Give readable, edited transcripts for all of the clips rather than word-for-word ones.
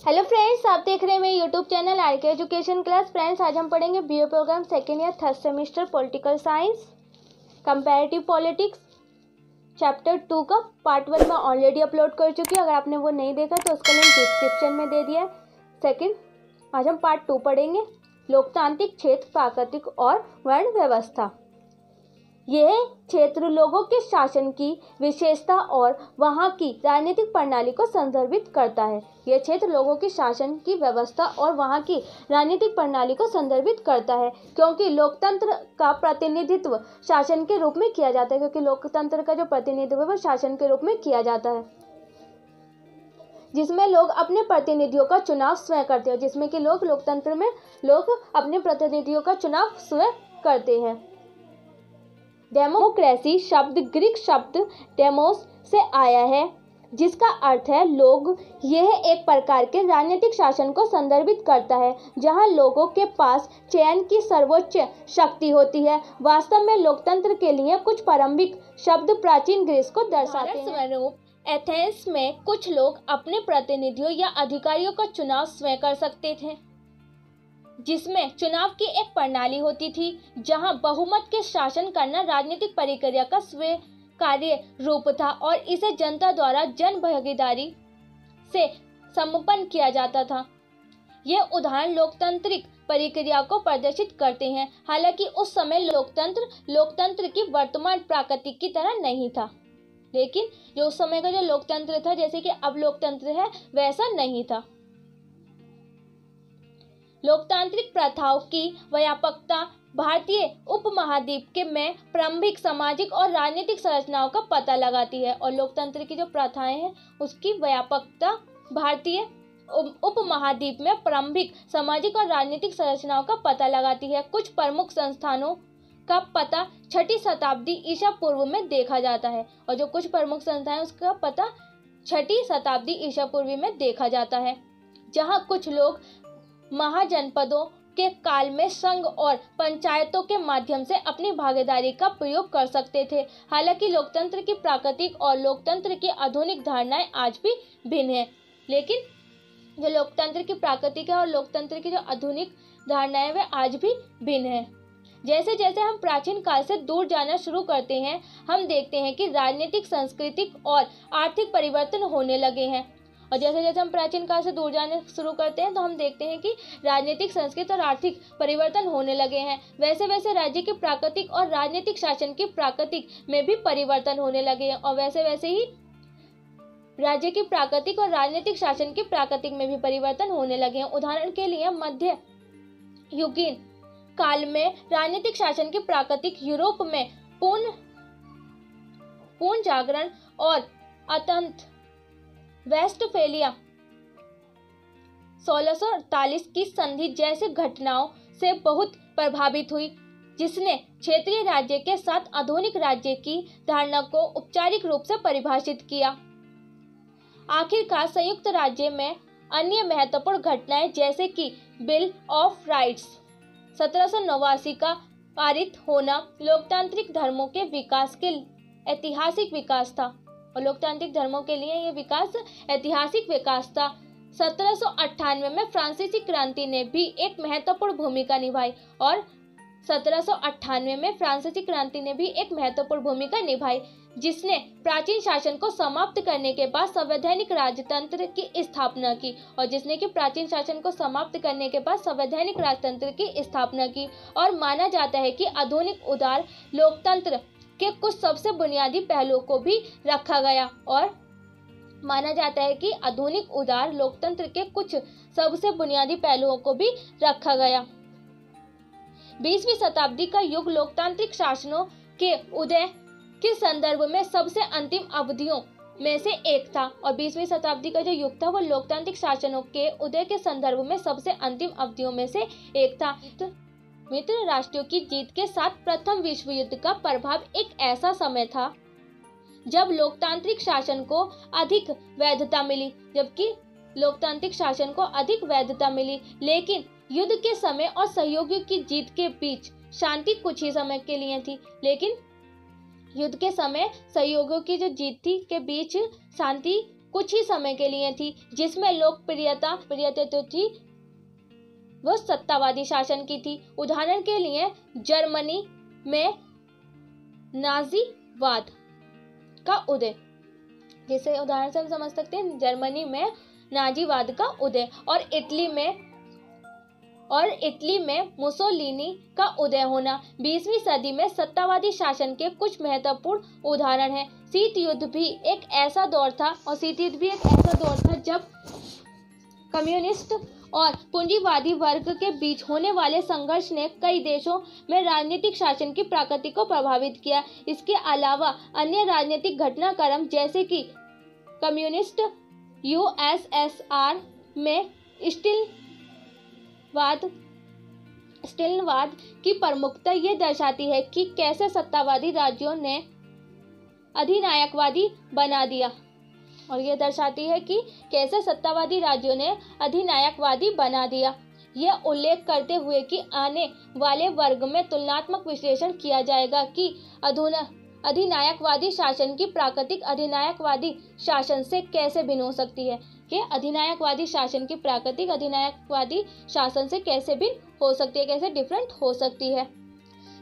Hello friends, आप देख रहे हैं मेरे YouTube channel RK education class. Friends, आज हम पढ़ेंगे BA programme second year third semester political science comparative politics chapter 2 का पार्ट 1 मैं ऑलरेडी अपलोड कर चुकी हूँ। अगर आपने वो नहीं देखा तो उसका लिंक डिस्क्रिप्शन में दे दिया है। सेकेंड, आज हम पार्ट 2 पढ़ेंगे, लोकतांत्रिक क्षेत्र, प्राकृतिक और वर्ण व्यवस्था। यह क्षेत्र लोगों के शासन की विशेषता और वहाँ की राजनीतिक प्रणाली को संदर्भित करता है। यह क्षेत्र लोगों की शासन की व्यवस्था और वहाँ की राजनीतिक प्रणाली को संदर्भित करता है, क्योंकि लोकतंत्र का प्रतिनिधित्व शासन के रूप में किया जाता है। क्योंकि लोकतंत्र का जो प्रतिनिधित्व है वो शासन के रूप में किया जाता है, जिसमें लोग अपने प्रतिनिधियों का चुनाव स्वयं करते हैं। जिसमें कि लोकतंत्र में लोग अपने प्रतिनिधियों का चुनाव स्वयं करते हैं। डेमोक्रेसी शब्द ग्रीक शब्द डेमोस से आया है, जिसका अर्थ है लोग। यह एक प्रकार के राजनीतिक शासन को संदर्भित करता है जहां लोगों के पास चयन की सर्वोच्च शक्ति होती है। वास्तव में लोकतंत्र के लिए कुछ प्रारंभिक शब्द प्राचीन ग्रीस को दर्शाते हैं। स्वरूप, एथेंस में कुछ लोग अपने प्रतिनिधियों या अधिकारियों का चुनाव स्वयं कर सकते थे, जिसमें चुनाव की एक प्रणाली होती थी जहां बहुमत के शासन करना राजनीतिक प्रक्रिया का स्वीकार्य रूप था और इसे जनता द्वारा जन भागीदारी से संपन्न किया जाता था। ये उदाहरण लोकतांत्रिक प्रक्रिया को प्रदर्शित करते हैं। हालांकि उस समय लोकतंत्र की वर्तमान प्रकृति की तरह नहीं था। लेकिन जो उस समय का जो लोकतंत्र था, जैसे कि अब लोकतंत्र है, वैसा नहीं था। लोकतांत्रिक प्रथाओं की व्यापकता भारतीय उपमहाद्वीप के में प्रारंभिक सामाजिक और राजनीतिक संरचनाओं का पता लगाती है। और लोकतंत्र की जो प्रथाएं हैं उसकी व्यापकता भारतीय उपमहाद्वीप में प्रारंभिक सामाजिक और राजनीतिक संरचनाओं का पता लगाती है। कुछ प्रमुख संस्थानों का पता 6ठी शताब्दी ईसा पूर्व में देखा जाता है। और जो कुछ प्रमुख संस्थाएं उसका पता 6ठी शताब्दी ईसा पूर्व में देखा जाता है, जहां कुछ लोग महाजनपदों के काल में संघ और पंचायतों के माध्यम से अपनी भागीदारी का प्रयोग कर सकते थे। हालांकि लोकतंत्र की प्राकृतिक और लोकतंत्र की आधुनिक धारणाएं आज भी भिन्न हैं। लेकिन जो लोकतंत्र की प्राकृतिक है और लोकतंत्र की जो आधुनिक धारणाएं वे आज भी भिन्न हैं। जैसे जैसे हम प्राचीन काल से दूर जाना शुरू करते हैं, हम देखते हैं कि राजनीतिक, सांस्कृतिक और आर्थिक परिवर्तन होने लगे हैं। और जैसे जैसे हम प्राचीन काल से दूर जाने शुरू करते हैं तो हम देखते हैं कि राजनीतिक, सांस्कृतिक और आर्थिक परिवर्तन होने लगे हैं। वैसे वैसे राज्य के प्राकृतिक और राजनीतिक शासन की प्राकृतिक में भी परिवर्तन होने लगे हैं। और वैसे वैसे ही राज्य की प्राकृतिक और राजनीतिक शासन की प्राकृतिक में भी परिवर्तन होने लगे हैं। उदाहरण के लिए मध्य युगीन काल में राजनीतिक शासन की प्राकृतिक यूरोप में पूर्ण जागरण और अत्यंत वेस्टफेलिया 1648 की संधि जैसे घटनाओं से बहुत प्रभावित हुई, जिसने क्षेत्रीय राज्य के साथ आधुनिक राज्य की धारणा को औपचारिक रूप से परिभाषित किया। आखिरकार संयुक्त राज्य में अन्य महत्वपूर्ण घटनाएं, जैसे कि बिल ऑफ राइट्स 1789 का पारित होना, लोकतांत्रिक धर्मों के विकास के ऐतिहासिक विकास था। और लोकतांत्रिक धर्मों के लिए यह विकास ऐतिहासिक विकास था। 1798 में फ्रांसीसी क्रांति ने भी एक महत्वपूर्ण भूमिका निभाई। और 1798 में फ्रांसीसी क्रांति ने भी एक महत्वपूर्ण भूमिका निभाई, जिसने प्राचीन शासन को समाप्त करने के बाद संवैधानिक राजतंत्र की स्थापना की। और जिसने कि प्राचीन शासन को समाप्त करने के बाद संवैधानिक राजतंत्र की स्थापना की। और माना जाता है कि आधुनिक उदार लोकतंत्र के कुछ सबसे बुनियादी पहलुओं को भी रखा गया। और माना जाता है कि आधुनिक उदार लोकतंत्र के कुछ सबसे बुनियादी पहलुओं को भी रखा गया। 20वीं शताब्दी का युग लोकतांत्रिक शासनों के उदय के संदर्भ में सबसे अंतिम अवधियों में से एक था। और 20वीं शताब्दी का जो युग था वो लोकतांत्रिक शासनों के उदय के संदर्भ में सबसे अंतिम अवधियों में से एक था। मित्र राष्ट्रों की जीत के साथ प्रथम विश्व युद्ध का प्रभाव एक ऐसा समय था जब लोकतांत्रिक शासन को अधिक वैधता मिली, लेकिन युद्ध के समय और सहयोगियों की जीत के बीच शांति कुछ ही समय के लिए थी। लेकिन युद्ध के समय सहयोगियों की जो जीत थी के बीच शांति कुछ ही समय के लिए थी, जिसमें लोकप्रियता तो थी वो सत्तावादी शासन की थी। उदाहरण के लिए जर्मनी में नाजीवाद का उदय, जिसे उदाहरण से हम समझ सकते हैं जर्मनी में नाजीवाद का उदय, और इटली में मुसोलिनी का उदय होना 20वीं सदी में सत्तावादी शासन के कुछ महत्वपूर्ण उदाहरण हैं। शीत युद्ध भी एक ऐसा दौर था जब कम्युनिस्ट और पूंजीवादी वर्ग के बीच होने वाले संघर्ष ने कई देशों में राजनीतिक शासन की प्रकृति को प्रभावित किया। इसके अलावा अन्य राजनीतिक घटनाक्रम जैसे कि कम्युनिस्ट यूएसएसआर में स्टिलिनवाद की प्रमुखता ये दर्शाती है कि कैसे सत्तावादी राज्यों ने अधिनायकवादी बना दिया, यह उल्लेख करते हुए कि आने वाले वर्ग में तुलनात्मक विश्लेषण किया जाएगा कि अधिनायकवादी शासन की प्राकृतिक अधिनायकवादी शासन से कैसे भिन्न हो सकती है, कैसे डिफरेंट हो सकती है।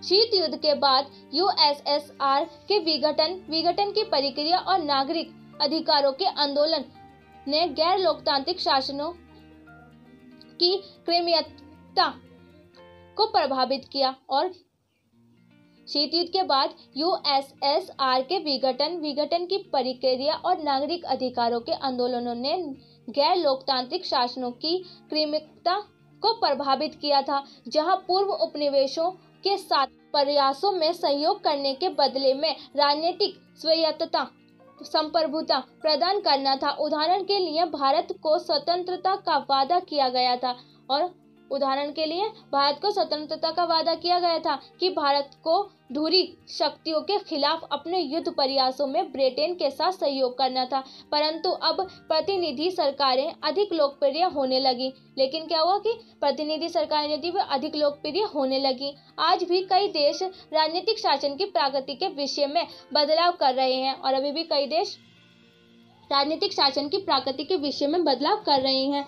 शीत युद्ध के बाद यूएसएसआर के विघटन की प्रक्रिया और नागरिक अधिकारों के आंदोलन ने गैर लोकतांत्रिक शासनों की क्रियात्मकता को प्रभावित किया, और शीत युद्ध के बाद यूएसएसआर के विघटन की प्रक्रिया और नागरिक अधिकारों के आंदोलनों ने गैर लोकतांत्रिक शासनों की क्रियात्मकता को प्रभावित किया था, जहां पूर्व उपनिवेशों के साथ प्रयासों में सहयोग करने के बदले में राजनीतिक स्वायत्तता संप्रभुता प्रदान करना था। उदाहरण के लिए भारत को स्वतंत्रता का वादा किया गया था कि भारत को धुरी शक्तियों के खिलाफ अपने युद्ध प्रयासों में ब्रिटेन के साथ सहयोग करना था, परंतु अब प्रतिनिधि सरकारें अधिक लोकप्रिय होने लगी। लेकिन क्या हुआ कि प्रतिनिधि सरकारें यदि वे अधिक लोकप्रिय होने लगी, आज भी कई देश राजनीतिक शासन की प्रकृति के विषय में बदलाव कर रहे हैं, और अभी भी कई देश राजनीतिक शासन की प्रकृति के विषय में बदलाव कर रहे हैं।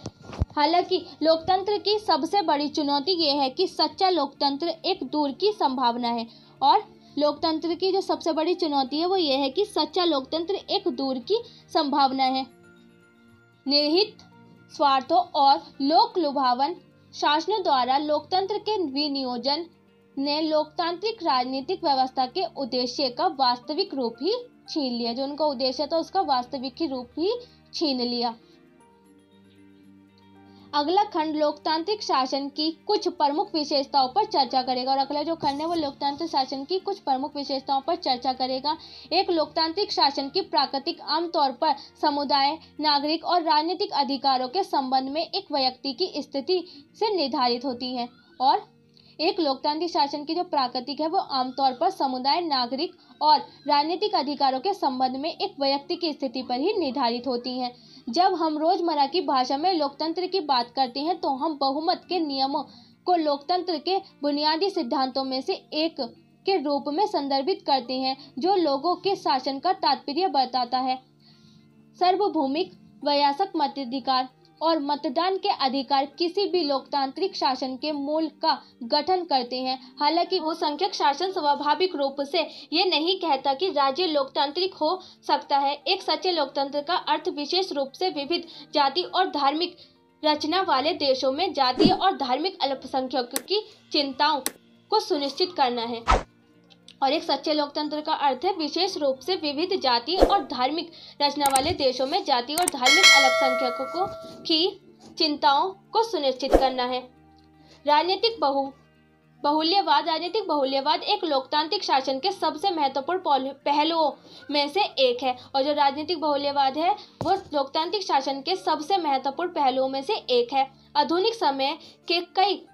हालांकि लोकतंत्र की सबसे बड़ी चुनौती ये है कि सच्चा लोकतंत्र एक दूर की संभावना है, और लोकतंत्र की जो सबसे बड़ी चुनौती है वो ये है कि सच्चा लोकतंत्र एक दूर की संभावना है। निहित स्वार्थों और लोक लुभावन शासनों द्वारा लोकतंत्र के विनियोजन ने लोकतांत्रिक राजनीतिक व्यवस्था के उद्देश्य का वास्तविक रूप ही छीन लिया। जो उनका उद्देश्य था उसका वास्तविक ही रूप ही छीन लिया। अगला खंड लोकतांत्रिक शासन की कुछ प्रमुख विशेषताओं पर चर्चा करेगा, और अगला जो खंड है वो लोकतांत्रिक शासन की कुछ प्रमुख विशेषताओं पर चर्चा करेगा। एक लोकतांत्रिक शासन की प्रकृति आमतौर पर समुदाय, नागरिक और राजनीतिक अधिकारों के संबंध में एक व्यक्ति की स्थिति से निर्धारित होती है, और एक लोकतांत्रिक शासन की जो प्रकृति है वो आमतौर पर समुदाय, नागरिक और राजनीतिक अधिकारों के संबंध में एक व्यक्ति की स्थिति पर ही निर्धारित होती है। जब हम रोजमर्रा की भाषा में लोकतंत्र की बात करते हैं तो हम बहुमत के नियमों को लोकतंत्र के बुनियादी सिद्धांतों में से एक के रूप में संदर्भित करते हैं, जो लोगों के शासन का तात्पर्य बताता है। सार्वभौमिक वयस्क मताधिकार और मतदान के अधिकार किसी भी लोकतांत्रिक शासन के मूल का गठन करते हैं। हालांकि बहुसंख्यक शासन स्वाभाविक रूप से ये नहीं कहता कि राज्य लोकतांत्रिक हो सकता है। एक सच्चे लोकतंत्र का अर्थ विशेष रूप से विविध जाति और धार्मिक रचना वाले देशों में जातीय और धार्मिक अल्पसंख्यकों की चिंताओं को सुनिश्चित करना है। और एक सच्चे लोकतंत्र का अर्थ है विशेष रूप से विविध जातीय और धार्मिक रचना वाले देशों में जातीय और धार्मिक अल्पसंख्यकों की चिंताओं को सुनिश्चित करना है। राजनीतिक बहुल्यवाद एक लोकतांत्रिक शासन के सबसे महत्वपूर्ण पहलुओं में से एक है, और जो राजनीतिक बहुल्यवाद है वो लोकतांत्रिक शासन के सबसे महत्वपूर्ण पहलुओं में से एक है। आधुनिक समय के कई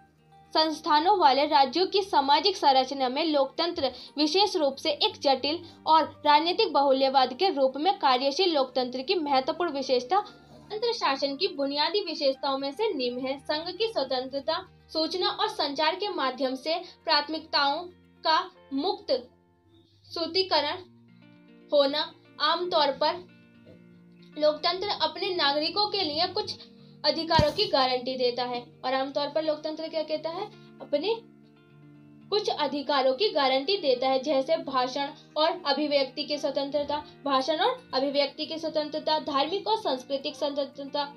संस्थानों वाले राज्यों की सामाजिक संरचना में लोकतंत्र विशेष रूप से एक जटिल और राजनीतिक बहुल्यवाद के रूप में कार्यशील लोकतंत्र की महत्वपूर्ण विशेषता। तंत्र शासन की बुनियादी विशेषताओं में से निम्न है: संघ की स्वतंत्रता, सूचना और संचार के माध्यम से प्राथमिकताओं का मुक्त सूत्रीकरण होना, आमतौर पर लोकतंत्र अपने नागरिकों के लिए कुछ अधिकारों की गारंटी देता है और आमतौर पर लोकतंत्र क्या कहता है, अपने कुछ अधिकारों की गारंटी देता है, जैसे भाषण और अभिव्यक्ति की स्वतंत्रता, भाषण और अभिव्यक्ति की स्वतंत्रता, धार्मिक और सांस्कृतिक स्वतंत्रता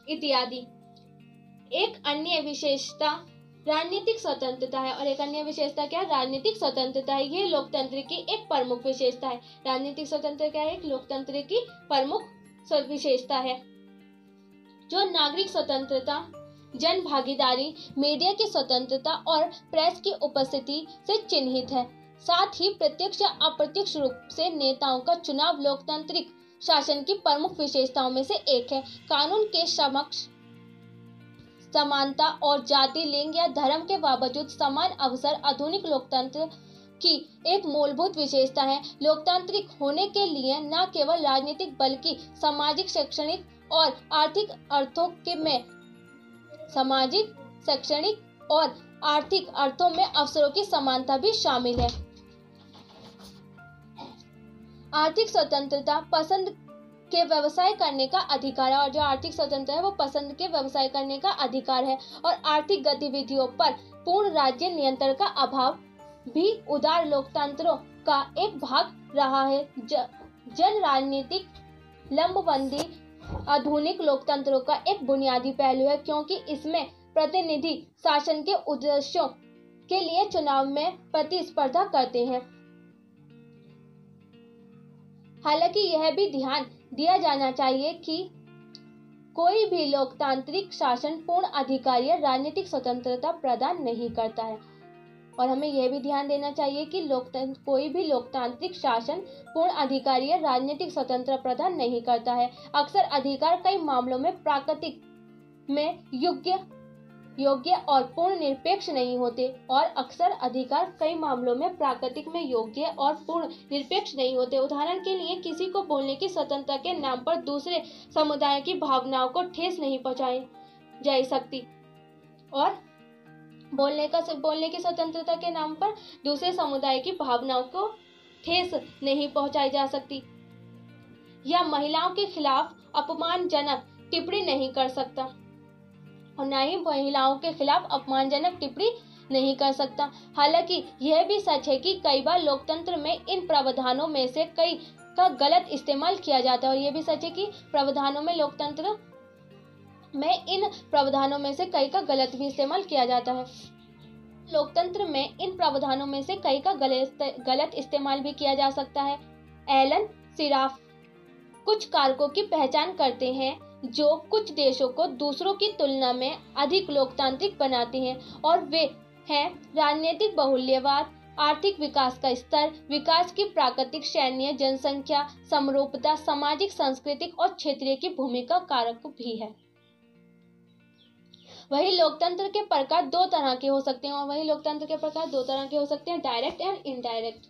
इत्यादि। एक अन्य विशेषता राजनीतिक स्वतंत्रता है और एक अन्य विशेषता क्या है, राजनीतिक स्वतंत्रता है। ये लोकतंत्र की एक प्रमुख विशेषता है। राजनीतिक स्वतंत्रता क्या है, लोकतंत्र की प्रमुख विशेषता है। जो नागरिक स्वतंत्रता, जन भागीदारी, मीडिया की स्वतंत्रता और प्रेस की उपस्थिति से चिन्हित है। साथ ही प्रत्यक्ष या अप्रत्यक्ष रूप से नेताओं का चुनाव लोकतांत्रिक शासन की प्रमुख विशेषताओं में से एक है। कानून के समक्ष समानता और जाति, लिंग या धर्म के बावजूद समान अवसर आधुनिक लोकतंत्र की एक मूलभूत विशेषता है। लोकतांत्रिक होने के लिए न केवल राजनीतिक बल्कि सामाजिक, शैक्षणिक और आर्थिक अर्थों में अवसरों की समानता भी शामिल है। आर्थिक स्वतंत्रता पसंद के व्यवसाय करने का अधिकार है और जो आर्थिक स्वतंत्रता है वो पसंद के व्यवसाय करने का अधिकार है और आर्थिक गतिविधियों पर पूर्ण राज्य नियंत्रण का अभाव भी उदार लोकतंत्रों का एक भाग रहा है। जन राजनीतिक लंबबंदी आधुनिक लोकतंत्रों का एक बुनियादी पहलू है, क्योंकि इसमें प्रतिनिधि शासन के उद्देश्यों के लिए चुनाव में प्रतिस्पर्धा करते हैं। हालांकि यह भी ध्यान दिया जाना चाहिए कि कोई भी लोकतांत्रिक शासन पूर्ण अधिकार या राजनीतिक स्वतंत्रता प्रदान नहीं करता है और हमें यह भी ध्यान देना चाहिए कि कोई भी लोकतांत्रिक शासन पूर्ण अधिकार या राजनीतिक स्वतंत्रता प्रदान नहीं करता है। अक्सर अधिकार कई मामलों में प्राकृतिक में योग्य और पूर्ण निरपेक्ष नहीं होते और अक्सर अधिकार कई मामलों में प्राकृतिक में योग्य और पूर्ण निरपेक्ष नहीं होते। उदाहरण के लिए किसी को बोलने की स्वतंत्रता के नाम पर दूसरे समुदाय की भावनाओं को ठेस नहीं पहुंचाई जा सकती और बोलने की स्वतंत्रता के नाम पर दूसरे समुदाय की भावनाओं को ठेस नहीं पहुंचाई जा सकती या महिलाओं के खिलाफ अपमानजनक टिप्पणी नहीं कर सकता और न ही महिलाओं के खिलाफ अपमानजनक टिप्पणी नहीं कर सकता। हालांकि यह भी सच है कि कई बार लोकतंत्र में इन प्रावधानों में से कई का गलत इस्तेमाल किया जाता है और यह भी सच है कि लोकतंत्र में इन प्रावधानों में से कई का गलत भी इस्तेमाल किया जाता है। लोकतंत्र में इन प्रावधानों में से कई का गलत इस्तेमाल भी किया जा सकता है। एलन सिराफ कुछ कारकों की पहचान करते हैं जो कुछ देशों को दूसरों की तुलना में अधिक लोकतांत्रिक बनाते हैं और वे हैं राजनीतिक बहुल्यवाद, आर्थिक विकास का स्तर, विकास की प्राकृतिक सैन्य जनसंख्या, समरूपता, सामाजिक, सांस्कृतिक और क्षेत्रीय की भूमिका कारक भी है। वही लोकतंत्र के प्रकार दो तरह के हो सकते हैं डायरेक्ट एंड इनडायरेक्ट,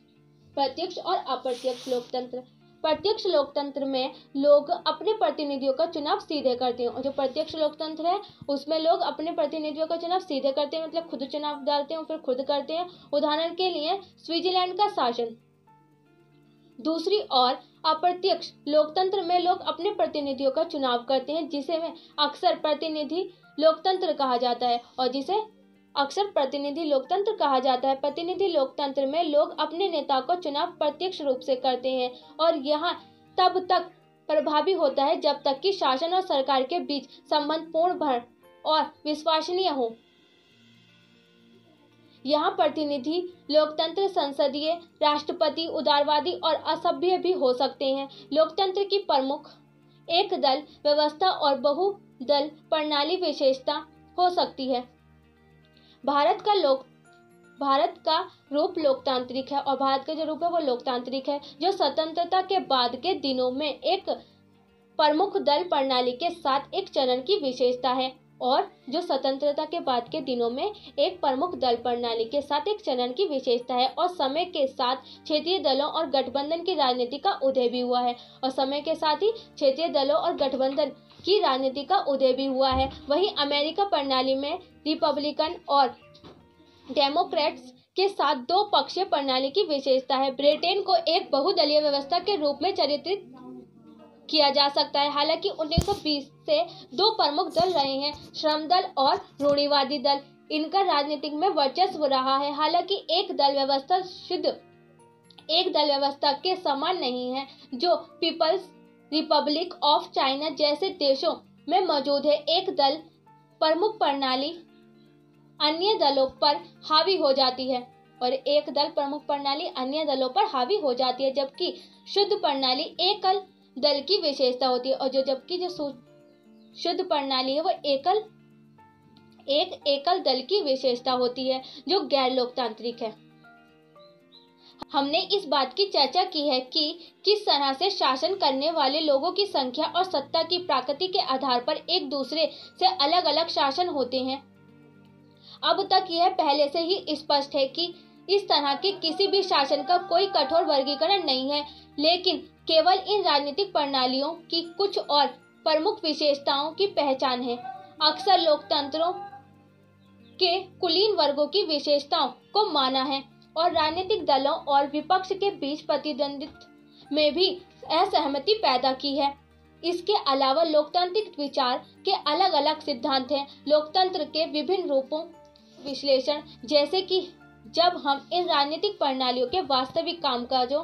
प्रत्यक्ष और अप्रत्यक्ष लोकतंत्र। प्रत्यक्ष लोकतंत्र में लोग अपने प्रतिनिधियों का चुनाव सीधे करते हैं और जो प्रत्यक्ष लोकतंत्र है उसमें लोग अपने प्रतिनिधियों का चुनाव सीधे करते हैं, मतलब खुद चुनाव डालते हैं और फिर खुद करते हैं। उदाहरण के लिए स्विट्जरलैंड का शासन। दूसरी ओर अप्रत्यक्ष लोकतंत्र में लोग अपने प्रतिनिधियों का चुनाव करते हैं, जिसे में अक्सर प्रतिनिधि लोकतंत्र कहा जाता है। प्रतिनिधि लोकतंत्र में लोग अपने नेता को चुनाव प्रत्यक्ष रूप से करते हैं और यह तब तक प्रभावी होता है जब तक कि शासन और सरकार के बीच संबंध पूर्ण और विश्वसनीय हो। यहाँ प्रतिनिधि लोकतंत्र संसदीय, राष्ट्रपति, उदारवादी और असभ्य भी हो सकते हैं। लोकतंत्र की प्रमुख एक दल व्यवस्था और बहुदल प्रणाली विशेषता हो सकती है। भारत का रूप लोकतांत्रिक है और भारत का जो रूप है वो लोकतांत्रिक है, जो स्वतंत्रता के बाद के दिनों में एक प्रमुख दल प्रणाली के साथ एक चरण की विशेषता है और समय के साथ क्षेत्रीय दलों और गठबंधन की राजनीति का उदय भी हुआ है। वहीं अमेरिका प्रणाली में रिपब्लिकन और डेमोक्रेट्स के साथ दो पक्षीय प्रणाली की विशेषता है। ब्रिटेन को एक बहुदलीय व्यवस्था के रूप में चित्रित किया जा सकता है। हालांकि 1920 से दो प्रमुख दल रहे हैं, श्रम दल और रूढ़िवादी दल। इनका राजनीतिक में वर्चस्व रहा है। हालांकि एक दल व्यवस्था के समान नहीं है जो पीपल्स रिपब्लिक ऑफ चाइना जैसे देशों में मौजूद है। एक दल प्रमुख प्रणाली अन्य दलों पर हावी हो जाती है और एक दल प्रमुख प्रणाली अन्य दलों पर हावी हो जाती है, जबकि शुद्ध प्रणाली एकल दल की विशेषता होती है। और जो शुद्ध प्रणाली है वो एकल दल की विशेषता होती है जो गैर लोकतांत्रिक है। हमने इस बात की चर्चा की है कि किस तरह से शासन करने वाले लोगों की संख्या और सत्ता की प्रकृति के आधार पर एक दूसरे से अलग अलग शासन होते हैं। अब तक यह पहले से ही स्पष्ट है कि इस तरह के किसी भी शासन का कोई कठोर वर्गीकरण नहीं है, लेकिन केवल इन राजनीतिक प्रणालियों की कुछ और प्रमुख विशेषताओं की पहचान है। अक्सर लोकतंत्रों के कुलीन वर्गों की विशेषताओं को माना है और राजनीतिक दलों और विपक्ष के बीच प्रतिद्वंद्विता में भी असहमति पैदा की है। इसके अलावा लोकतांत्रिक विचार के अलग अलग सिद्धांत हैं। लोकतंत्र के विभिन्न रूपों विश्लेषण, जैसे कि जब हम इन राजनीतिक प्रणालियों के वास्तविक कामकाजों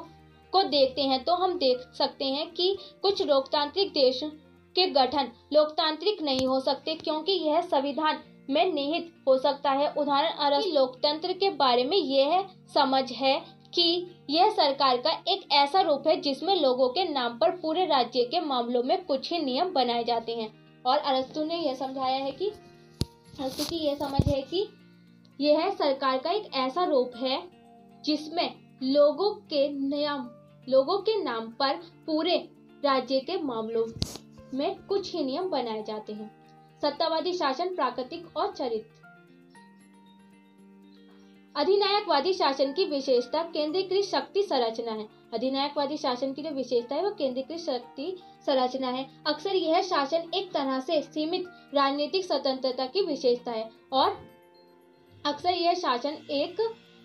को देखते हैं तो हम देख सकते हैं कि कुछ लोकतांत्रिक देशों के गठन लोकतांत्रिक नहीं हो सकते क्योंकि यह संविधान में निहित हो सकता है। उदाहरण लोकतंत्र के बारे में यह समझ है कि यह सरकार का एक ऐसा रूप है जिसमें लोगों के नाम पर पूरे राज्य के मामलों में कुछ ही नियम बनाए जाते हैं। और अरस्तु ने यह समझाया है कि अरस्तु की यह समझ है कि यह सरकार का एक ऐसा रूप है जिसमें लोगों के नाम पर पूरे राज्य के मामलों में कुछ ही नियम बनाए जाते हैं। सत्तावादी शासन, प्राकृतिक और चरित्र। अधिनायकवादी शासन की विशेषता केंद्रीकृत शक्ति संरचना है। अधिनायकवादी शासन की जो विशेषता है वो केंद्रीकृत शक्ति संरचना है। अक्सर यह शासन एक तरह से सीमित राजनीतिक स्वतंत्रता की विशेषता है और अक्सर यह शासन एक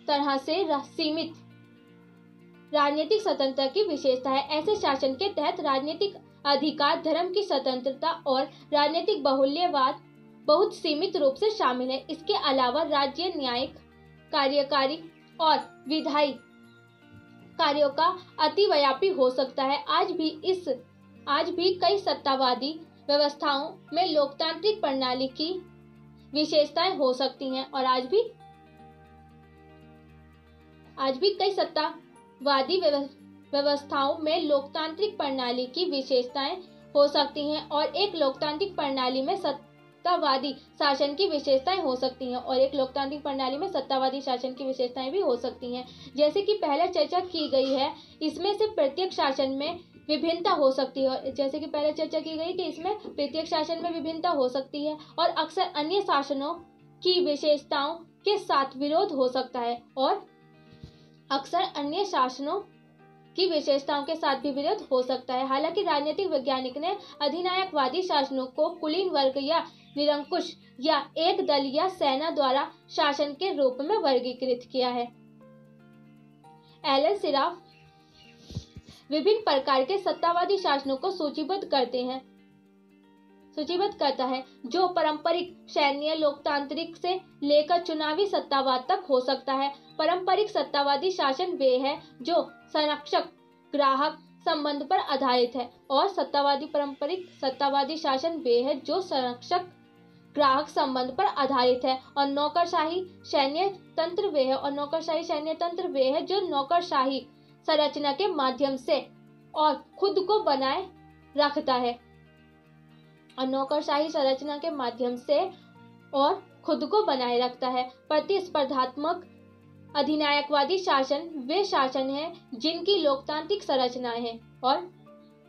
तरह से सीमित राजनीतिक स्वतंत्रता की विशेषता है। ऐसे शासन के तहत राजनीतिक अधिकार, धर्म की स्वतंत्रता और राजनीतिक बहुल्यवाद बहुत सीमित रूप से शामिल है। इसके अलावा राज्य न्यायिक, कार्यकारी और विधायी कार्यों का अतिव्यापी हो सकता है। आज भी कई सत्तावादी व्यवस्थाओं में लोकतांत्रिक प्रणाली की विशेषताएं हो सकती हैं और आज भी कई सत्तावादी व्यवस्थाओं में लोकतांत्रिक प्रणाली की विशेषताएं हो सकती हैं और एक लोकतांत्रिक प्रणाली में सत्तावादी शासन की विशेषताएं हो सकती हैं और एक लोकतांत्रिक प्रणाली में सत्तावादी शासन की विशेषताएं भी हो सकती हैं। जैसे कि पहले चर्चा की गई है, इसमें से प्रत्येक शासन में विभिन्नता हो सकती है। जैसे कि पहले चर्चा की गई कि इसमें प्रत्येक शासन में विभिन्नता हो सकती है और अक्सर अन्य शासनों की विशेषताओं के साथ विरोध हो सकता है और अक्सर अन्य शासनों की विशेषताओं के साथ भी विरोध हो सकता है। हालांकि राजनीतिक वैज्ञानिक ने अधिनायकवादी शासनों को कुलीन वर्ग या निरंकुश या एक दल या सेना द्वारा शासन के रूप में वर्गीकृत किया है। एलन सिराफ विभिन्न प्रकार के सत्तावादी शासनों को सूचीबद्ध करता है जो पारंपरिक सैन्य लोकतांत्रिक से लेकर चुनावी सत्तावाद तक हो सकता है। पारंपरिक सत्तावादी शासन वे है जो संरक्षक ग्राहक संबंध पर आधारित है और पारंपरिक सत्तावादी शासन वे है जो संरक्षक ग्राहक संबंध पर आधारित है और नौकरशाही सैन्य तंत्र वे है जो नौकरशाही संरचना के माध्यम से और खुद को बनाए रखता है प्रतिस्पर्धात्मक अधिनायकवादी शासन वे शासन हैं जिनकी लोकतांत्रिक संरचनाएं हैं और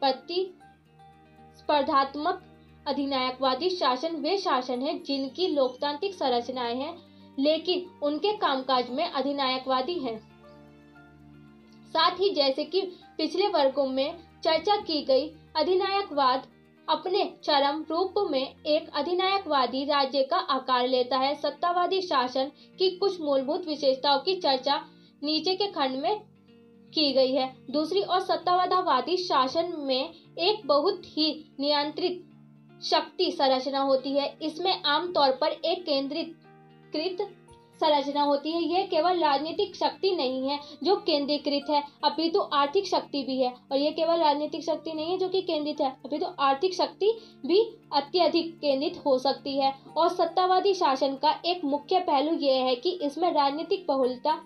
प्रतिस्पर्धात्मक अधिनायकवादी शासन वे शासन हैं जिनकी लोकतांत्रिक संरचनाएं हैं लेकिन उनके कामकाज में अधिनायकवादी हैं। साथ ही जैसे कि पिछले वर्गों में चर्चा की गई, अधिनायकवाद अपने चरम रूप में एक अधिनायकवादी राज्य का आकार लेता है। सत्तावादी शासन की कुछ मूलभूत विशेषताओं की चर्चा नीचे के खंड में की गई है। दूसरी ओर सत्तावादी शासन में एक बहुत ही नियंत्रित शक्ति संरचना होती है। इसमें आमतौर पर एक केंद्रीकृत संरचना होती है। यह केवल राजनीतिक शक्ति नहीं है जो केंद्रीकृत है, अपितु आर्थिक शक्ति भी है। और यह केवल राजनीतिक शक्ति नहीं है जो कि केंद्रित है, अपितु आर्थिक शक्ति भी अत्यधिक केंद्रित हो सकती है। और सत्तावादी शासन का एक मुख्य पहलू यह है कि इसमें राजनीतिक बहुलता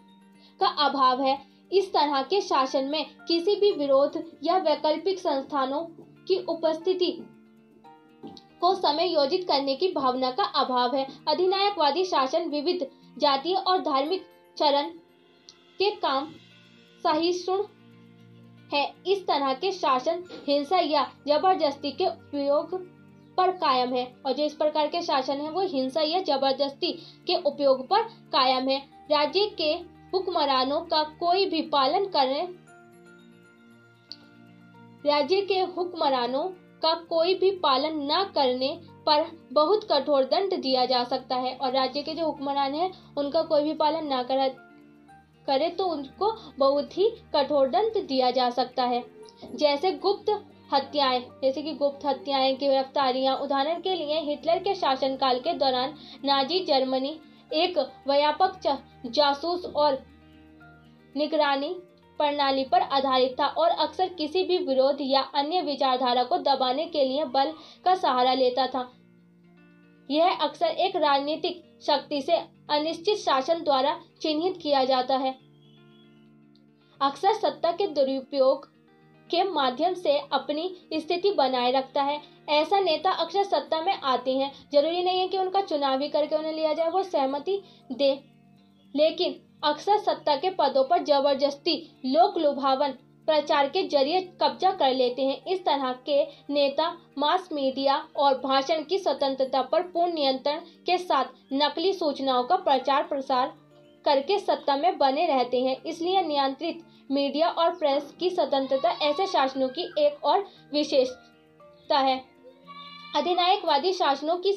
का अभाव है। इस तरह के शासन में किसी भी विरोध या वैकल्पिक संस्थानों की उपस्थिति को समायोजित करने की भावना का अभाव है। अधिनायकवादी शासन विविध जातीय और धार्मिक चरण के काम सहिष्णु है। इस तरह के शासन हिंसा या जबरदस्ती के उपयोग पर कायम है। और जो इस प्रकार के शासन है वो हिंसा या जबरदस्ती के उपयोग पर कायम है। राज्य के हुक्मरानों का कोई भी पालन करने राज्य के हुक्मरानों का कोई भी पालन न करने पर बहुत कठोर दंड दिया जा सकता है। और राज्य के जो हुक्मरान हैं उनका कोई भी पालन न करे तो उनको बहुत ही कठोर दंड दिया जा सकता है। जैसे कि गुप्त हत्याएं, गिरफ्तारियां। उदाहरण के लिए हिटलर के शासनकाल के दौरान नाजी जर्मनी एक व्यापक जासूस और निगरानी प्रणाली पर आधारित था और अक्सर किसी भी विरोध या अन्य विचारधारा को दबाने के लिए बल का सहारा लेता था। यह अक्सर एक राजनीतिक शक्ति से अनिश्चित शासन द्वारा चिन्हित किया जाता है। अक्सर सत्ता के दुरुपयोग के माध्यम से अपनी स्थिति बनाए रखता है। ऐसा नेता अक्सर सत्ता में आते हैं, जरूरी नहीं है कि उनका चुनाव ही करके उन्हें लिया जाए, वो सहमति दे, लेकिन अक्सर सत्ता के पदों पर जबरदस्ती लोक लुभावन प्रचार के जरिए कब्जा कर लेते हैं। इस तरह के नेता मास मीडिया और भाषण की स्वतंत्रता पर पूर्ण नियंत्रण के साथ नकली सूचनाओं का प्रचार प्रसार करके सत्ता में बने रहते हैं। इसलिए नियंत्रित मीडिया और प्रेस की स्वतंत्रता ऐसे शासनों की एक और विशेषता है। अधिनायकवादी शासनों की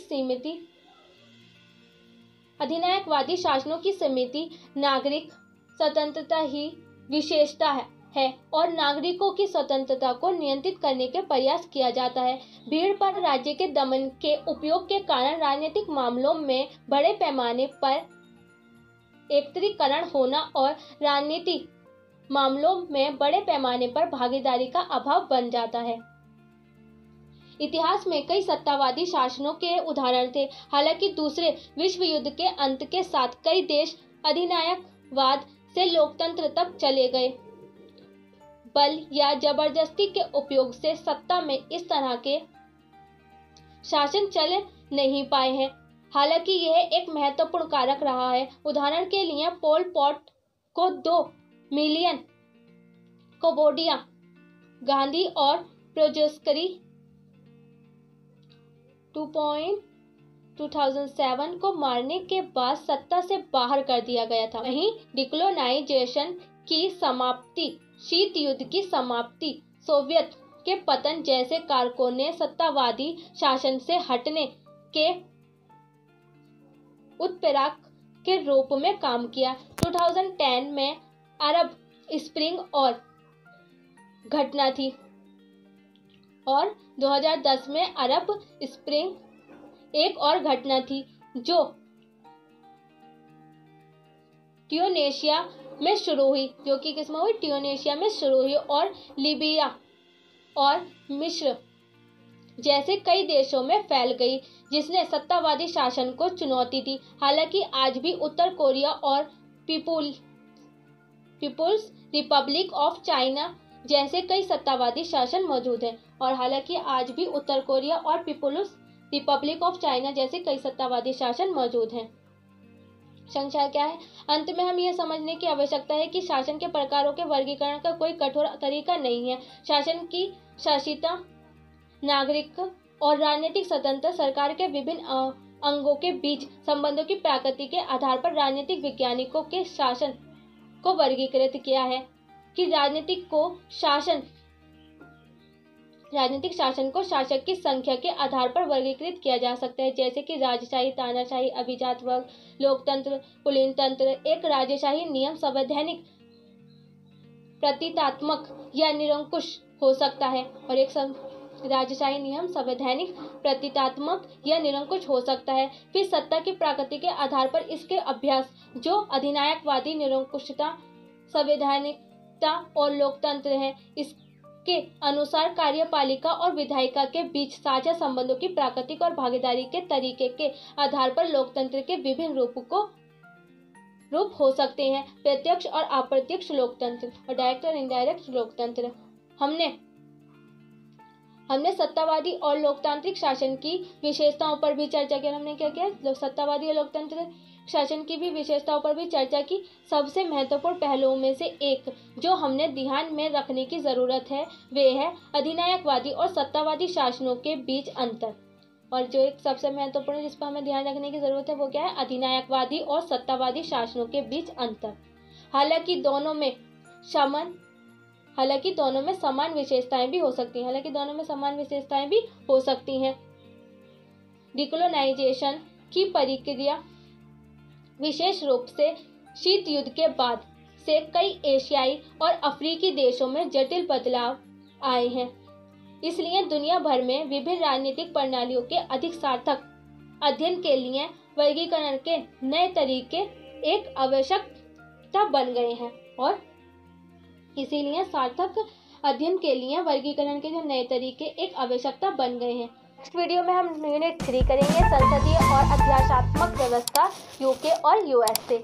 समिति नागरिक स्वतंत्रता ही विशेषता है और नागरिकों की स्वतंत्रता को नियंत्रित करने के प्रयास किया जाता है। भीड़ पर राज्य के दमन के उपयोग के कारण राजनीतिक मामलों में बड़े पैमाने पर एकत्रीकरण होना और राजनीतिक मामलों में बड़े पैमाने पर भागीदारी का अभाव बन जाता है। इतिहास में कई सत्तावादी शासनों के उदाहरण थे। हालांकि दूसरे विश्व युद्ध के अंत के साथ कई देश अधिनायकवाद से लोकतंत्र तक चले गए। बल या जबरदस्ती के उपयोग से सत्ता में इस तरह के शासन चल नहीं पाए हैं। हालांकि यह एक महत्वपूर्ण कारक रहा है। उदाहरण के लिए पोल पॉट को 2 मिलियन कंबोडिया, गांधी और प्रोजेस्करी 2007 को मारने के बाद सत्ता से बाहर कर दिया गया था। वहीं डिकोलोनाइजेशन की समाप्ति, शीत युद्ध की समाप्ति, सोवियत के पतन जैसे कारकों ने सत्तावादी शासन से हटने के उत्प्रेरक के रूप में काम किया। 2010 में अरब स्प्रिंग और घटना थी और 2010 में अरब स्प्रिंग एक और घटना थी जो ट्यूनीशिया में शुरू हुई, जो कि किसमें हुई? ट्यूनीशिया में शुरू हुई और लीबिया और मिस्र जैसे कई देशों में फैल गई, जिसने सत्तावादी शासन को चुनौती दी। हालांकि आज भी उत्तर कोरिया और पीपुल्स रिपब्लिक ऑफ चाइना जैसे कई सत्तावादी शासन मौजूद हैं और हालांकि आज भी उत्तर कोरिया और पीपुल्स रिपब्लिक ऑफ चाइना जैसे कई सत्तावादी शासन मौजूद हैं। संक्षेप क्या है? अंत में हम यह समझने की आवश्यकता है कि शासन के प्रकारों के वर्गीकरण का कोई कठोर तरीका नहीं है। शासन की शासिता, नागरिक और राजनीतिक स्वतंत्रता, सरकार के विभिन्न अंगों के बीच संबंधों की प्रकृति के आधार पर राजनीतिक वैज्ञानिकों के शासन को वर्गीकृत किया है कि राजनीतिक शासन को शासक की संख्या के आधार पर वर्गीकृत किया जा सकता है, जैसे कि राजशाही, तानाशाही, अभिजात वर्ग, लोकतंत्र, कुलीन तंत्र। एक राजशाही नियम संवैधानिक प्रतीकात्मक या निरंकुश हो सकता है, और एक राजशाही नियम संवैधानिक, प्रतीकात्मक या निरंकुश हो सकता है। फिर सत्ता की प्रकृति के आधार पर इसके अभ्यास, जो अधिनायकवादी, निरंकुशता, संवैधानिकता और लोकतंत्र है। इसके अनुसार कार्यपालिका और विधायिका के बीच साझा संबंधों की प्राकृतिक और भागीदारी के तरीके के आधार पर लोकतंत्र के विभिन्न रूप हो सकते हैं। प्रत्यक्ष और अप्रत्यक्ष लोकतंत्र और डायरेक्ट और इनडायरेक्ट लोकतंत्र। हमने सत्तावादी और लोकतांत्रिक शासन की विशेषताओं पर भी चर्चा की। हमने क्या किया, सत्तावादी और लोकतंत्र शासन की भी विशेषताओं पर भी चर्चा की। सबसे महत्वपूर्ण पहलुओं में से एक जो हमने ध्यान में रखने की जरूरत है वे है अधिनायकवादी और सत्तावादी शासनों के बीच अंतर। और जो एक सबसे महत्वपूर्ण जिस पर हमें ध्यान रखने की जरूरत है वो क्या है, अधिनायकवादी और सत्तावादी शासनों के बीच अंतर। हालांकि दोनों में समान विशेषताएं भी हो सकती हैं। डिकोलोनाइजेशन की प्रक्रिया विशेष रूप से शीत युद्ध के बाद से कई एशियाई और अफ्रीकी देशों में जटिल बदलाव आए हैं। इसलिए दुनिया भर में विभिन्न राजनीतिक प्रणालियों के अधिक सार्थक अध्ययन के लिए वर्गीकरण के नए तरीके एक आवश्यकता बन गए हैं, और इसीलिए सार्थक अध्ययन के लिए वर्गीकरण के जो नए तरीके एक आवश्यकता बन गए हैं। नेक्स्ट वीडियो में हम यूनिट 3 करेंगे, संसदीय और अध्यात्मक व्यवस्था यूके और यूएसए।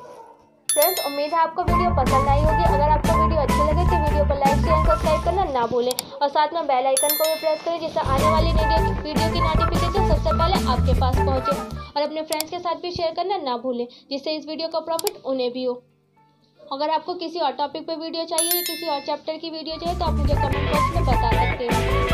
फ्रेंड्स, उम्मीद है आपको वीडियो पसंद आई होगी। अगर आपको वीडियो अच्छी लगे तो वीडियो को लाइक शेयर सब्सक्राइब करना ना भूलें, और साथ में बेल आइकन को भी प्रेस करें जिससे आने वाली वीडियो की नोटिफिकेशन सबसे पहले आपके पास पहुंचे। और अपने फ्रेंड्स के साथ भी शेयर करना ना भूलें जिससे इस वीडियो का प्रॉफिट उन्हें भी हो। अगर आपको किसी और टॉपिक पे वीडियो चाहिए या किसी और चैप्टर की वीडियो चाहिए तो आप मुझे कमेंट बॉक्स में बता सकते हैं।